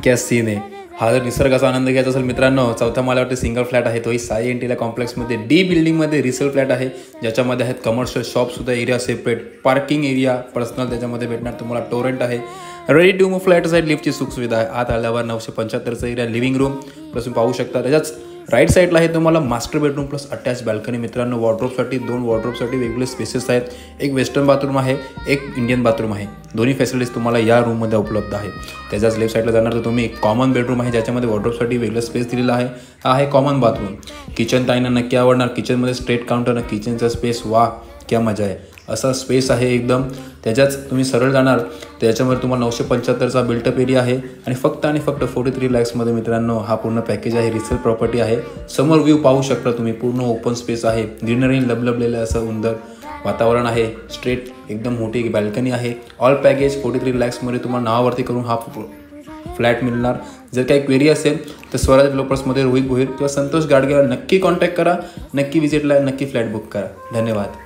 क्या सीन आहे। हा जर निसर्गाचा आनंद घ्यायचा असेल मित्रांनो, चौथ्या माळ्यावरती सिंगल फ्लॅट आहे, तोही साई एंटिला कॉम्प्लेक्समध्ये डी बिल्डिंगमध्ये रिसेल फ्लॅट आहे, ज्याच्यामध्ये आहेत कमर्शियल शॉपसुद्धा area separate, parking area personal त्याच्यामध्ये भेटणार तुम्हाला, टोरेंट आहे, ready to move flat side, लिफ्टची सुखसुविधा आहे। आत आल्यावर 975चा एरिया, लिव्हिंग रूम प्लस तुम्ही पाहू शकता। त्याच्याच राईट साईडला आहे तुम्हाला master bedroom plus attach balcony मित्रांनो। वॉर्ड्रोबसाठी 2 वॉर्ड्रोबसाठी वेगवेगळे स्पेसेस आहेत, एक वेस्टर्न बाथरूम आहे, एक इंडियन बाथरूम आहे, दोन्ही फॅसिलिटीज तुम्हाला या रूममध्ये उपलब्ध आहे। त्याच्याच लेफ्ट साईडला जाणार तर तुम्ही कॉमन बेडरूम आहे, ज्याच्यामध्ये वॉर्ड्रोबसाठी वेगळं स्पेस दिलेला आहे, हा आहे कॉमन बाथरूम। किचन ताईंना नक्की आवडणार, किचनमध्ये स्ट्रेट काउंटर, किचनचा स्पेस वा क्या मजा आहे, असा स्पेस आहे एकदम। त्याच्याच तुम्ही सरळ जाणार त्याच्यामध्ये तुम्हाला 975चा बिल्टअप एरिया आहे आणि फक्त 43 लॅक्समध्ये मित्रांनो हा पूर्ण पॅकेज आहे, रिसेल प्रॉपर्टी आहे। समोर व्ह्यू पाहू शकता तुम्ही, पूर्ण ओपन स्पेस आहे, ग्रीनरी लबलबलेलं असं सुंदर वातावरण आहे, स्ट्रेट एकदम मोठी बॅल्कनी आहे। ऑल पॅकेज 43 लॅक्समध्ये तुम्हाला नावावरती करून हा फ्लॅट मिळणार। जर काही क्वेरी असेल तर स्वराज डेव्हलपर्समध्ये रोहित भोईर किंवा संतोष गाडगेला नक्की कॉन्टॅक्ट करा, नक्की विजिटला नक्की फ्लॅट बुक करा। धन्यवाद।